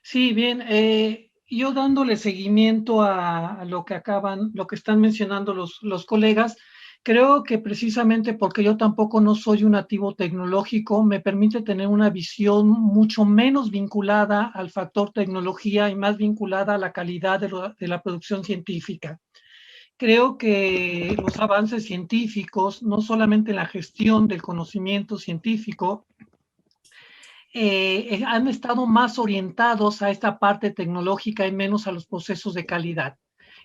Sí, bien. Yo dándole seguimiento a lo que están mencionando los colegas, creo que precisamente porque yo tampoco no soy un nativo tecnológico, me permite tener una visión mucho menos vinculada al factor tecnología y más vinculada a la calidad de la producción científica. Creo que los avances científicos, no solamente en la gestión del conocimiento científico, han estado más orientados a esta parte tecnológica y menos a los procesos de calidad.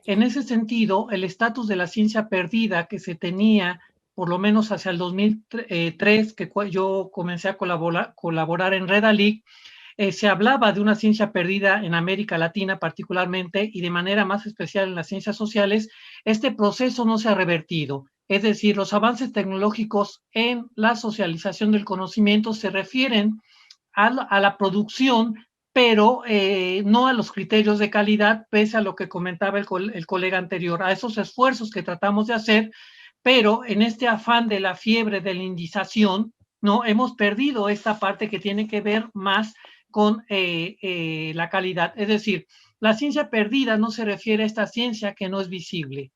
En ese sentido, el estatus de la ciencia perdida que se tenía, por lo menos hacia el 2003, que yo comencé a colaborar en Redalic, se hablaba de una ciencia perdida en América Latina particularmente y de manera más especial en las ciencias sociales. Este proceso no se ha revertido. Es decir, los avances tecnológicos en la socialización del conocimiento se refieren a la producción, pero no a los criterios de calidad, pese a lo que comentaba el colega anterior, a esos esfuerzos que tratamos de hacer, pero en este afán de la fiebre de la indización, ¿no? Hemos perdido esta parte que tiene que ver más con la calidad. Es decir, la ciencia perdida no se refiere a esta ciencia que no es visible,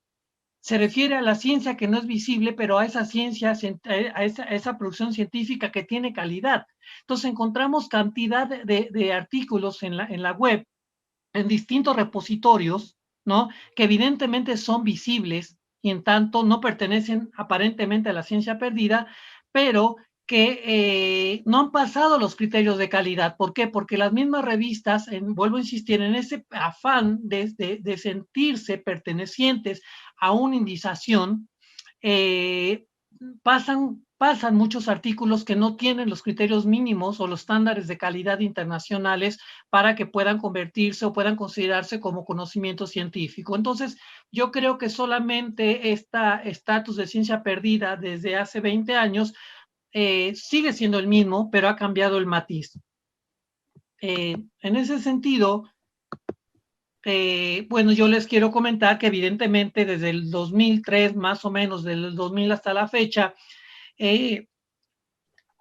se refiere a la ciencia que no es visible, pero a esa ciencia, a esa producción científica que tiene calidad. Entonces encontramos cantidad de artículos en la web, en distintos repositorios, ¿no? Que evidentemente son visibles y en tanto no pertenecen aparentemente a la ciencia perdida, pero que no han pasado los criterios de calidad. ¿Por qué? Porque las mismas revistas, vuelvo a insistir, en ese afán de sentirse pertenecientes a una indización, eh, pasan muchos artículos que no tienen los criterios mínimos o los estándares de calidad internacionales para que puedan convertirse o puedan considerarse como conocimiento científico. Entonces, yo creo que solamente este estatus de ciencia perdida desde hace 20 años sigue siendo el mismo, pero ha cambiado el matiz. En ese sentido, bueno, yo les quiero comentar que evidentemente desde el 2003, más o menos, del 2000 hasta la fecha, eh,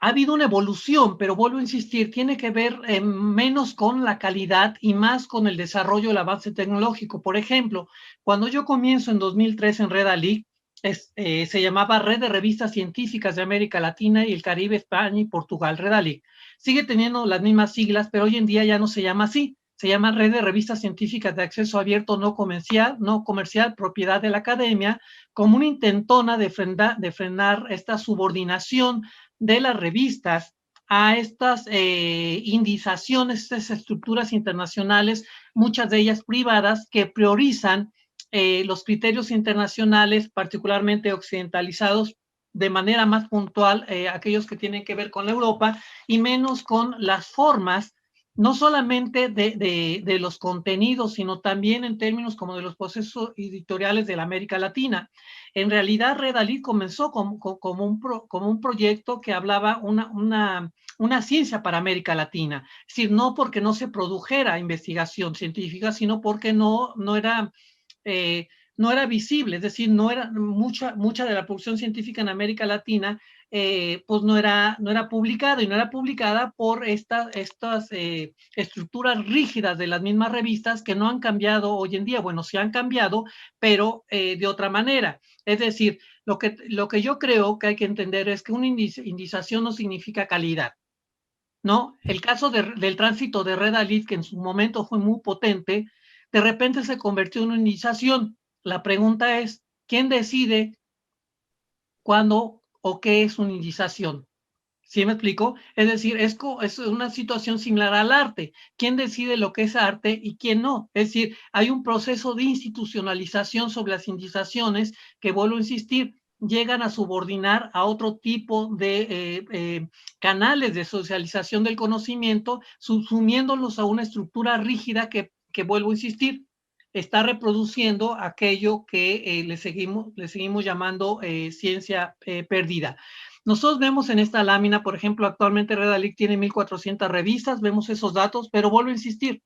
ha habido una evolución, pero vuelvo a insistir, tiene que ver menos con la calidad y más con el desarrollo del avance tecnológico. Por ejemplo, cuando yo comienzo en 2003 en Redalic, se llamaba Red de Revistas Científicas de América Latina y el Caribe, España y Portugal, Redalic. Sigue teniendo las mismas siglas, pero hoy en día ya no se llama así. Se llama Red de Revistas Científicas de Acceso Abierto no comercial, propiedad de la academia, como una intentona de frenar esta subordinación de las revistas a estas indizaciones, estas estructuras internacionales, muchas de ellas privadas, que priorizan los criterios internacionales, particularmente occidentalizados, de manera más puntual, aquellos que tienen que ver con la Europa, y menos con las formas, no solamente de los contenidos, sino también en términos como de los procesos editoriales de la América Latina. En realidad, Redalí comenzó como un proyecto que hablaba una ciencia para América Latina. Es decir, no porque no se produjera investigación científica, sino porque eh, no era visible, es decir, no era mucha de la producción científica en América Latina, pues no era publicada y no era publicada por estas estructuras rígidas de las mismas revistas que no han cambiado hoy en día. Bueno, sí han cambiado, pero de otra manera. Es decir, lo que yo creo que hay que entender es que una indización no significa calidad, ¿no? El caso del tránsito de Redalid, que en su momento fue muy potente, de repente se convirtió en una indización. La pregunta es, ¿quién decide cuándo o qué es una indización? ¿Sí me explico? Es decir, es una situación similar al arte. ¿Quién decide lo que es arte y quién no? Es decir, hay un proceso de institucionalización sobre las indizaciones que, vuelvo a insistir, llegan a subordinar a otro tipo de canales de socialización del conocimiento, subsumiéndolos a una estructura rígida que vuelvo a insistir, está reproduciendo aquello que le seguimos llamando ciencia perdida. Nosotros vemos en esta lámina, por ejemplo, actualmente Redalic tiene 1,400 revistas, vemos esos datos, pero vuelvo a insistir,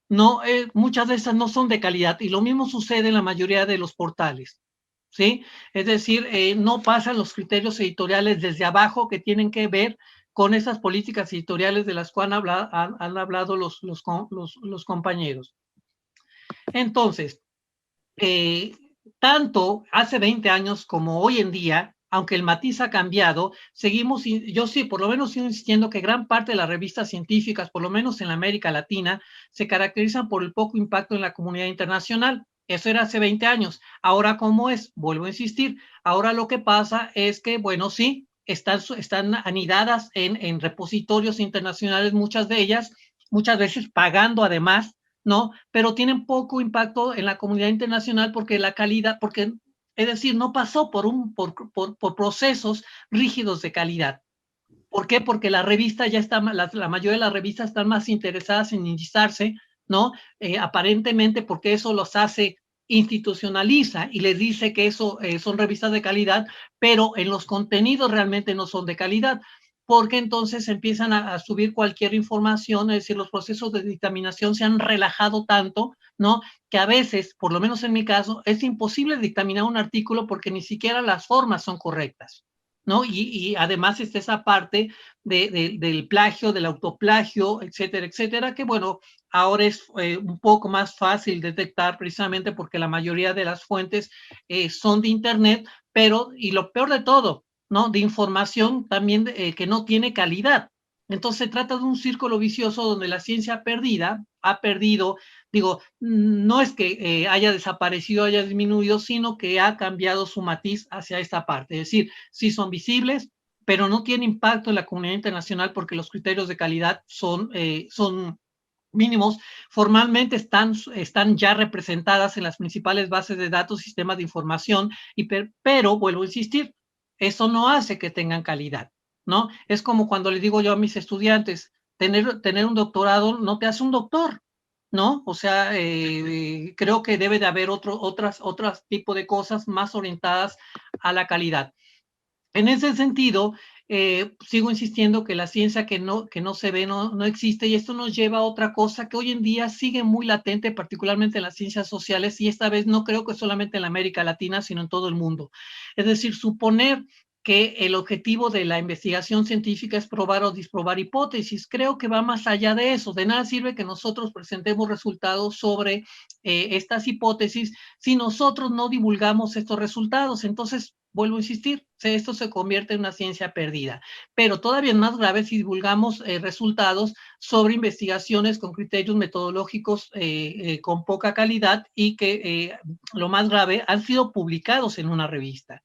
no, muchas de esas no son de calidad y lo mismo sucede en la mayoría de los portales, ¿sí? Es decir, no pasan los criterios editoriales desde abajo que tienen que ver con esas políticas editoriales de las cuales han hablado los compañeros. Entonces, tanto hace 20 años como hoy en día, aunque el matiz ha cambiado, yo sí, por lo menos sigo insistiendo que gran parte de las revistas científicas, por lo menos en la América Latina, se caracterizan por el poco impacto en la comunidad internacional. Eso era hace 20 años. Ahora, ¿cómo es? Vuelvo a insistir. Ahora lo que pasa es que, bueno, sí, están anidadas en repositorios internacionales, muchas de ellas, muchas veces pagando además, ¿no? Pero tienen poco impacto en la comunidad internacional porque la calidad, porque, es decir, no pasó por procesos rígidos de calidad. ¿Por qué? Porque la revista ya está, la mayoría de las revistas están más interesadas en indizarse, ¿no? Aparentemente porque eso los hace, institucionaliza y les dice que eso son revistas de calidad, pero en los contenidos realmente no son de calidad, porque entonces empiezan a subir cualquier información, es decir, los procesos de dictaminación se han relajado tanto, ¿no? Que a veces, por lo menos en mi caso, es imposible dictaminar un artículo porque ni siquiera las formas son correctas, ¿no? Y además está esa parte del plagio, del autoplagio, etcétera, etcétera, que bueno, ahora es un poco más fácil detectar precisamente porque la mayoría de las fuentes son de Internet, pero, y lo peor de todo, ¿no? De información también que no tiene calidad. Entonces se trata de un círculo vicioso donde la ciencia ha perdido, digo, no es que haya desaparecido, haya disminuido, sino que ha cambiado su matiz hacia esta parte. Es decir, sí son visibles, pero no tiene impacto en la comunidad internacional porque los criterios de calidad son mínimos. Formalmente están ya representadas en las principales bases de datos, sistemas de información, pero vuelvo a insistir, eso no hace que tengan calidad, ¿no? Es como cuando le digo yo a mis estudiantes, tener un doctorado no te hace un doctor, ¿no? O sea, creo que debe de haber otras tipo de cosas más orientadas a la calidad. En ese sentido, sigo insistiendo que la ciencia que no se ve no existe, y esto nos lleva a otra cosa que hoy en día sigue muy latente, particularmente en las ciencias sociales, y esta vez no creo que solamente en la América Latina, sino en todo el mundo. Es decir, suponer que el objetivo de la investigación científica es probar o disprobar hipótesis. Creo que va más allá de eso. De nada sirve que nosotros presentemos resultados sobre estas hipótesis si nosotros no divulgamos estos resultados. Entonces, vuelvo a insistir, esto se convierte en una ciencia perdida. Pero todavía es más grave si divulgamos resultados sobre investigaciones con criterios metodológicos con poca calidad y que, lo más grave, han sido publicados en una revista.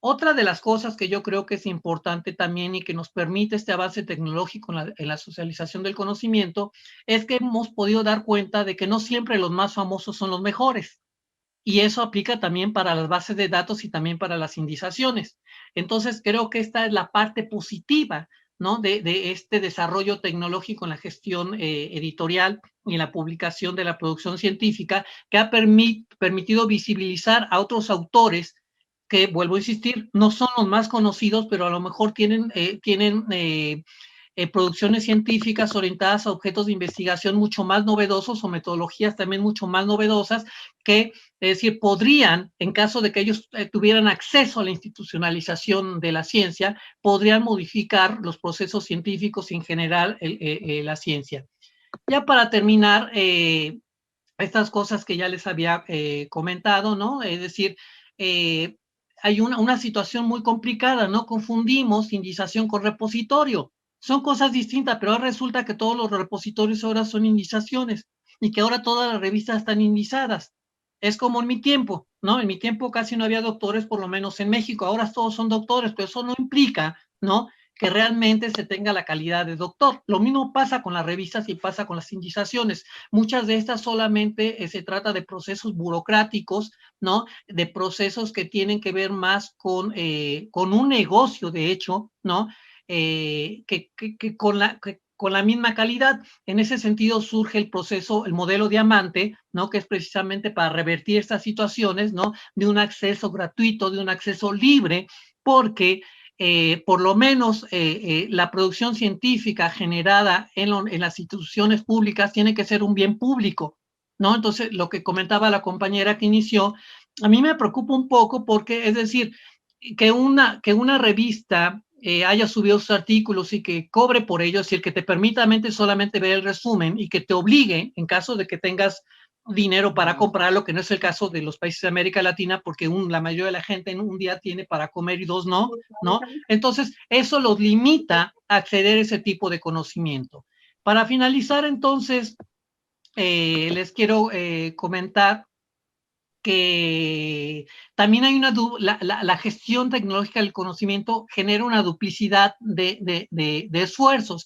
Otra de las cosas que yo creo que es importante también y que nos permite este avance tecnológico en la socialización del conocimiento es que hemos podido dar cuenta de que no siempre los más famosos son los mejores. Y eso aplica también para las bases de datos y también para las indizaciones. Entonces, creo que esta es la parte positiva, ¿no? de este desarrollo tecnológico en la gestión editorial y en la publicación de la producción científica, que ha permitido visibilizar a otros autores que, vuelvo a insistir, no son los más conocidos, pero a lo mejor tienen producciones científicas orientadas a objetos de investigación mucho más novedosos o metodologías también mucho más novedosas que, es decir, podrían, en caso de que ellos tuvieran acceso a la institucionalización de la ciencia, podrían modificar los procesos científicos y en general la ciencia. Ya para terminar, estas cosas que ya les había comentado, ¿no? Es decir, hay una situación muy complicada, ¿no? Confundimos indización con repositorio. Son cosas distintas, pero ahora resulta que todos los repositorios ahora son indizaciones y que ahora todas las revistas están indizadas. Es como en mi tiempo, ¿no? En mi tiempo casi no había doctores, por lo menos en México. Ahora todos son doctores, pero eso no implica, ¿no? Que realmente se tenga la calidad de doctor. Lo mismo pasa con las revistas y pasa con las indizaciones. Muchas de estas solamente se trata de procesos burocráticos, ¿no? De procesos que tienen que ver más con un negocio, de hecho, ¿no? Que con la misma calidad. En ese sentido surge el proceso, el modelo diamante, ¿no? Que es precisamente para revertir estas situaciones, ¿no? De un acceso gratuito, de un acceso libre, porque por lo menos la producción científica generada en las instituciones públicas tiene que ser un bien público, ¿no? Entonces, lo que comentaba la compañera que inició, a mí me preocupa un poco porque, es decir, que una revista haya subido sus artículos y que cobre por ello, es decir, que te permita solamente ver el resumen y que te obligue, en caso de que tengas dinero para comprarlo, que no es el caso de los países de América Latina, porque la mayoría de la gente en un día tiene para comer y dos no, ¿no? Entonces, eso los limita a acceder a ese tipo de conocimiento. Para finalizar, entonces, les quiero comentar que también hay la gestión tecnológica del conocimiento genera una duplicidad de esfuerzos.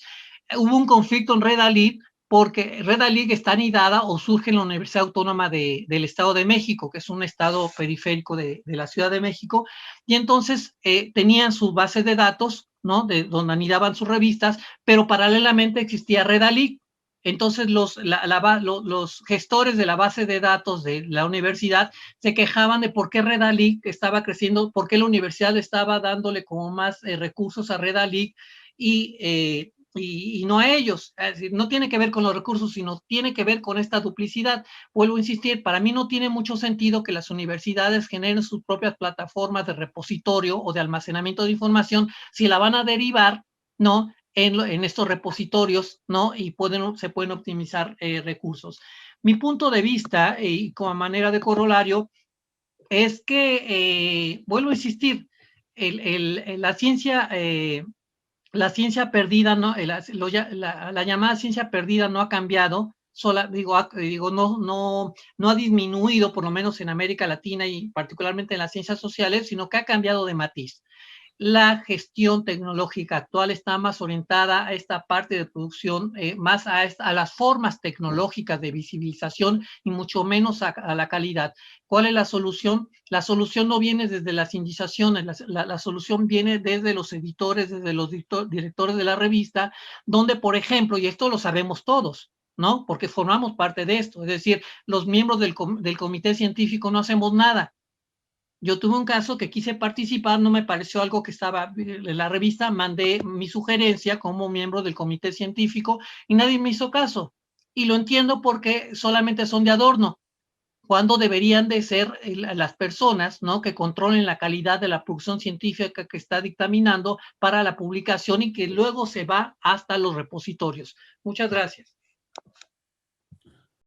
Hubo un conflicto en Redalí porque Redalí está anidada o surge en la Universidad Autónoma del Estado de México, que es un estado periférico de la Ciudad de México, y entonces tenían sus bases de datos, ¿no? Donde anidaban sus revistas, pero paralelamente existía Redalí. Entonces los gestores de la base de datos de la universidad se quejaban de por qué Redalí estaba creciendo, por qué la universidad estaba dándole como más recursos a Redalí y no a ellos. Es decir, no tiene que ver con los recursos, sino tiene que ver con esta duplicidad. Vuelvo a insistir, para mí no tiene mucho sentido que las universidades generen sus propias plataformas de repositorio o de almacenamiento de información si la van a derivar, ¿no? En estos repositorios, ¿no? Y se pueden optimizar recursos. Mi punto de vista, y como manera de corolario, es que, vuelvo a insistir, la ciencia perdida, ¿no? La llamada ciencia perdida no ha cambiado, no ha disminuido, por lo menos en América Latina y particularmente en las ciencias sociales, sino que ha cambiado de matiz. La gestión tecnológica actual está más orientada a esta parte de producción, más a las formas tecnológicas de visibilización y mucho menos a la calidad. ¿Cuál es la solución? La solución no viene desde las indizaciones, la solución viene desde los editores, desde los directores de la revista, donde, por ejemplo, y esto lo sabemos todos, ¿no? Porque formamos parte de esto, es decir, los miembros del comité científico no hacemos nada. Yo tuve un caso que quise participar, no me pareció algo que estaba en la revista, mandé mi sugerencia como miembro del comité científico y nadie me hizo caso. Y lo entiendo porque solamente son de adorno, cuando deberían de ser las personas, ¿no? Que controlen la calidad de la producción científica que está dictaminando para la publicación y que luego se va hasta los repositorios. Muchas gracias.